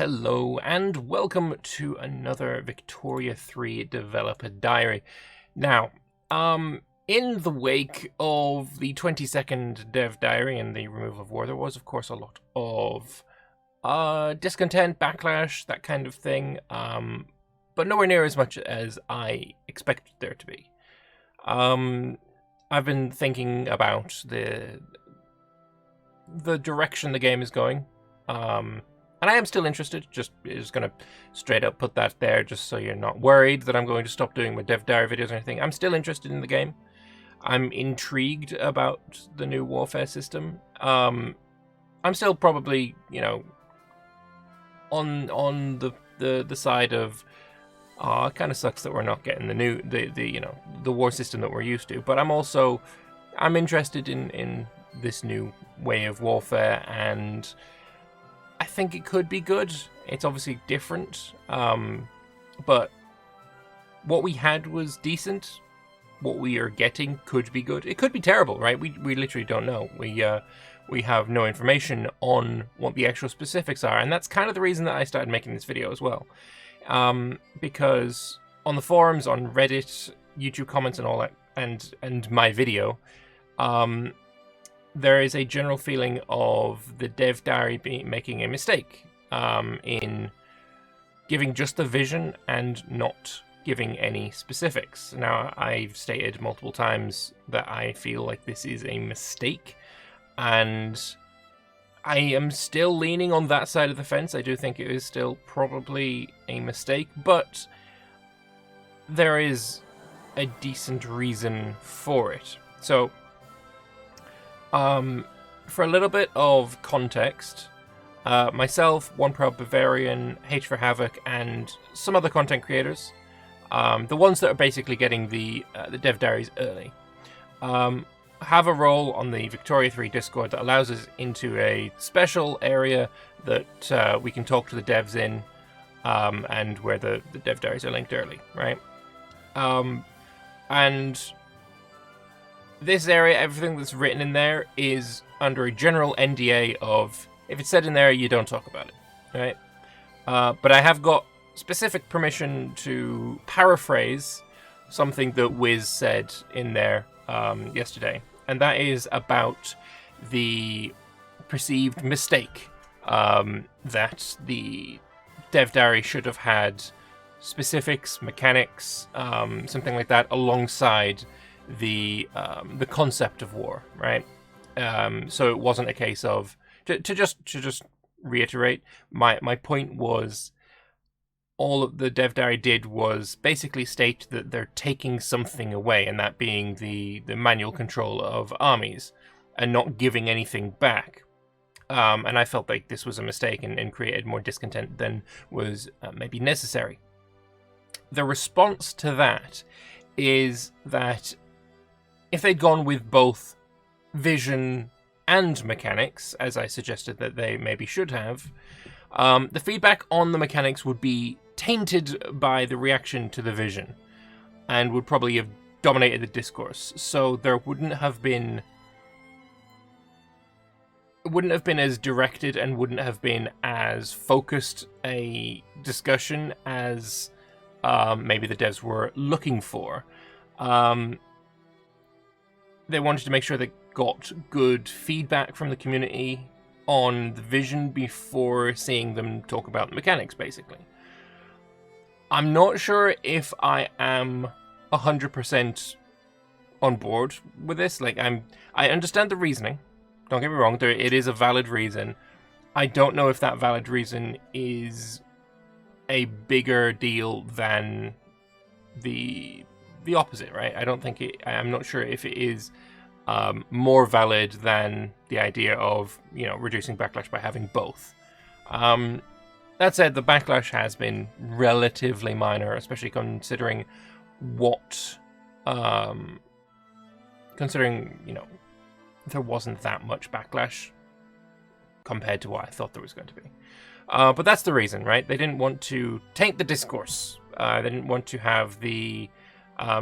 Hello and welcome to another Victoria 3 developer diary. Now, in the wake of the 22nd dev diary and the removal of war, there was of course a lot of discontent, backlash, that kind of thing, but nowhere near as much as I expected there to be. I've been thinking about the direction the game is going, and I am still interested. Just going to straight up put that there, just so you're not worried that I'm going to stop doing my dev diary videos or anything. I'm still interested in the game. I'm intrigued about the new warfare system. I'm still probably, on the side of, it kind of sucks that we're not getting the war system that we're used to. But I'm interested in this new way of warfare, and I think it could be good. It's obviously different, but what we had was decent. What we are getting could be good. It could be terrible, right? We literally don't know. We have no information on what the actual specifics are, and that's kind of the reason that I started making this video as well. Because on the forums, on Reddit, YouTube comments, and all that, and my video, there is a general feeling of the dev diary making a mistake in giving just the vision and not giving any specifics. Now, I've stated multiple times that I feel like this is a mistake, and I am still leaning on that side of the fence. I do think it is still probably a mistake, but there is a decent reason for it. So, for a little bit of context, myself, One Proud Bavarian, H for Havoc, and some other content creators, the ones that are basically getting the dev diaries early, have a role on the Victoria 3 Discord that allows us into a special area that we can talk to the devs in, and where the dev diaries are linked early, right? And this area, everything that's written in there is under a general NDA of, if it's said in there, you don't talk about it, right? But I have got specific permission to paraphrase something that Wiz said in there yesterday, and that is about the perceived mistake that the dev diary should have had specifics, mechanics, something like that, alongside the concept of war, right? So it wasn't a case of to just reiterate, my point was, all of the dev diary did was basically state that they're taking something away, and that being the manual control of armies, and not giving anything back. And I felt like this was a mistake and created more discontent than was maybe necessary. The response to that is that if they'd gone with both vision and mechanics, as I suggested that they maybe should have, the feedback on the mechanics would be tainted by the reaction to the vision, and would probably have dominated the discourse. So there wouldn't have been as directed, and wouldn't have been as focused a discussion as maybe the devs were looking for. They wanted to make sure they got good feedback from the community on the vision before seeing them talk about the mechanics, basically. I'm not sure if I am 100% on board with this. Like, I understand the reasoning. Don't get me wrong, it is a valid reason. I don't know if that valid reason is a bigger deal than the opposite, right? I'm not sure if it is more valid than the idea of, reducing backlash by having both. That said, the backlash has been relatively minor, especially considering there wasn't that much backlash compared to what I thought there was going to be. But that's the reason, right? They didn't want to taint the discourse. They didn't want to have the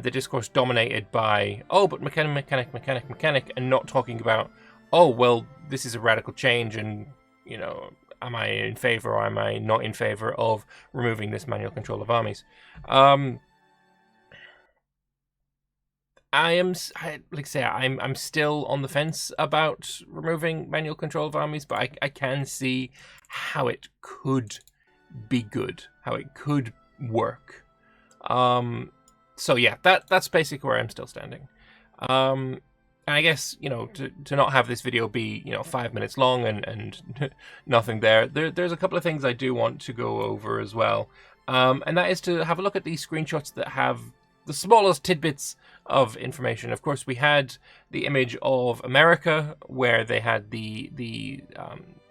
discourse dominated by, but mechanic, and not talking about, well, this is a radical change, and, am I in favor or am I not in favor of removing this manual control of armies? I'm still on the fence about removing manual control of armies, but I can see how it could be good, how it could work. So yeah, that's basically where I'm still standing. And I guess, to not have this video be, 5 minutes long and nothing there's a couple of things I do want to go over as well. And that is to have a look at these screenshots that have the smallest tidbits of information. Of course, we had the image of America where they had the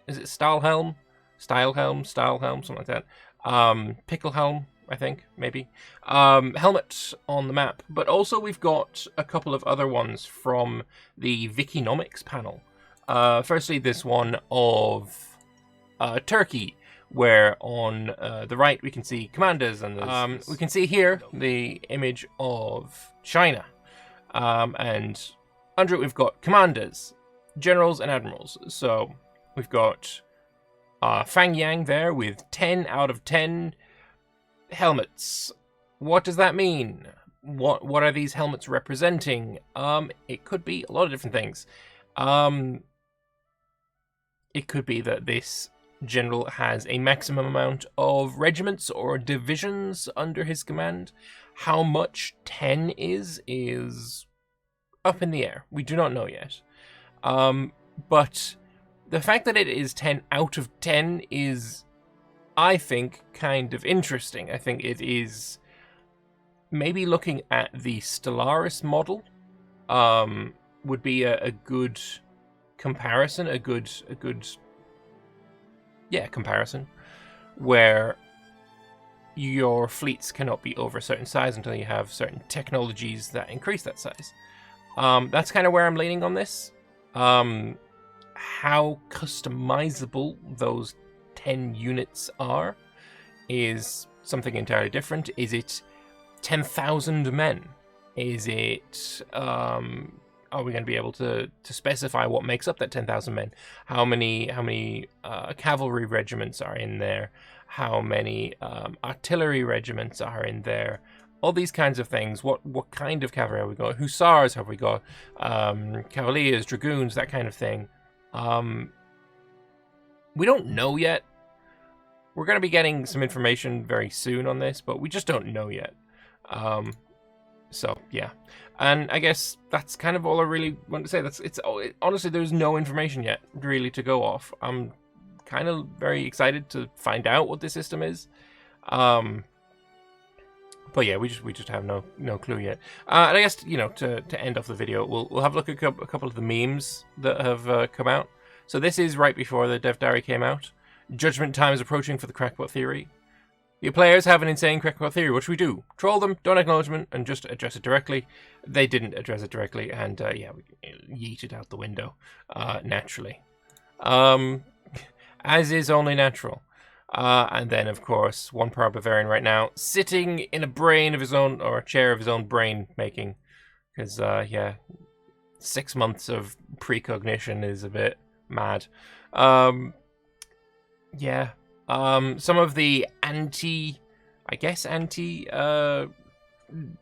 is it Stahlhelm, something like that. Pickelhelm, I think, maybe. Helmet on the map. But also we've got a couple of other ones from the Wikinomics panel. Firstly, this one of Turkey, where on the right we can see commanders, and we can see here the image of China. And under it we've got commanders, generals, and admirals. So we've got Fang Yang there with 10 out of 10 helmets. What does that mean? What are these helmets representing? It could be a lot of different things. It could be that this general has a maximum amount of regiments or divisions under his command. How much 10 is up in the air. We do not know yet. But the fact that it is 10 out of 10 is, I think, kind of interesting. I think it is maybe looking at the Stellaris model would be a good comparison, a good comparison, where your fleets cannot be over a certain size until you have certain technologies that increase that size. That's kind of where I'm leaning on this. How customizable those 10 units are is something entirely different. Is it 10,000 men? Is it are we going to be able to specify what makes up that 10,000 men? How many cavalry regiments are in there? How many artillery regiments are in there? All these kinds of things. What kind of cavalry have we got? Hussars have we got? Cavaliers, dragoons, that kind of thing. We don't know yet. We're going to be getting some information very soon on this, but we just don't know yet. So yeah, and I guess that's kind of all I really want to say. Honestly, there's no information yet really to go off. I'm kind of very excited to find out what this system is. But yeah, we just have no clue yet. And I guess to end off the video, we'll have a look at a couple of the memes that have come out. So this is right before the Dev Diary came out. Judgment time is approaching for the crackpot theory. Your players have an insane crackpot theory. What should we do? Troll them, don't acknowledge them, and just address it directly. They didn't address it directly, and yeah, we yeeted out the window, naturally. As is only natural. And then, of course, one power Bavarian right now, sitting in a brain of his own, or a chair of his own brain making. Because, yeah, 6 months of precognition is a bit mad. Yeah. Some of the anti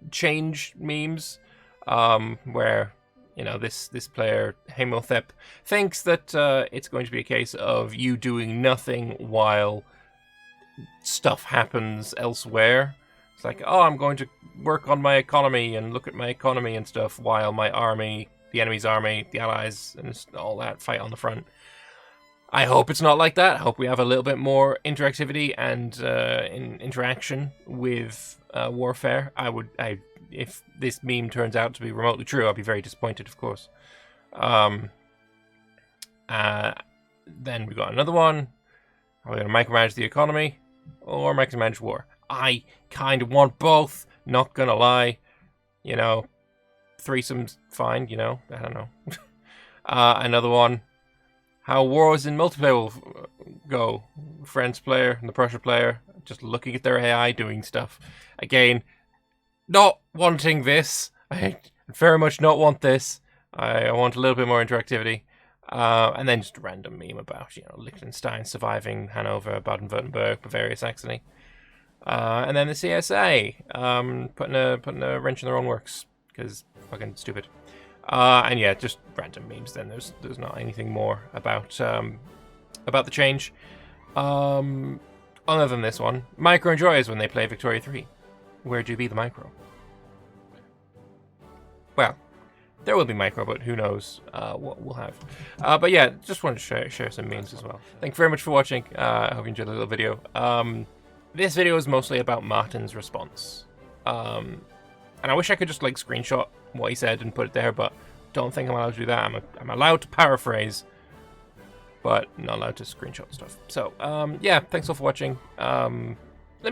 change memes, where this player Hamilthep thinks that it's going to be a case of you doing nothing while stuff happens elsewhere. It's like, oh, I'm going to work on my economy and look at my economy and stuff while my army, the enemy's army, the allies, and all that fight on the front. I hope it's not like that. I hope we have a little bit more interactivity and interaction with warfare. If this meme turns out to be remotely true, I'll be very disappointed, of course. Then we got another one. Are we going to micromanage the economy or micromanage war? I kind of want both, not gonna lie. Threesome's fine, I don't know. Another one. How wars in multiplayer will go. French player and the Prussia player just looking at their AI doing stuff. Again, not wanting this. I very much not want this. I want a little bit more interactivity. And then just a random meme about, Liechtenstein surviving Hanover, Baden-Württemberg, Bavaria, Saxony. And then the CSA, putting a wrench in their own works, because fucking stupid. And yeah, just random memes then. There's not anything more about the change. Other than this one, Micro enjoys when they play Victoria 3. Where do you be the Micro? Well, there will be Micro, but who knows what we'll have. But yeah, just wanted to share some memes as well. Thank you very much for watching. I hope you enjoyed the little video. This video is mostly about Martin's response. And I wish I could just like screenshot what he said and put it there, but don't think I'm allowed to do that. I'm allowed to paraphrase, but not allowed to screenshot stuff. So, yeah, thanks all for watching. Let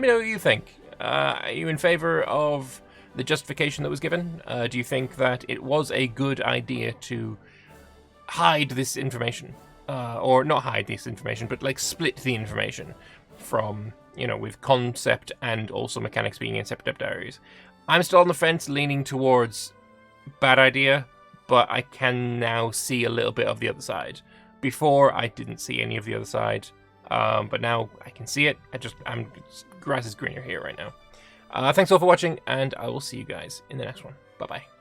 me know what you think. Are you in favor of the justification that was given? Do you think that it was a good idea to hide this information? Or not hide this information, but like split the information from, with concept and also mechanics being in separate diaries? I'm still on the fence, leaning towards bad idea, but I can now see a little bit of the other side. Before, I didn't see any of the other side, but now I can see it. Grass is greener here right now. Thanks all for watching, and I will see you guys in the next one. Bye-bye.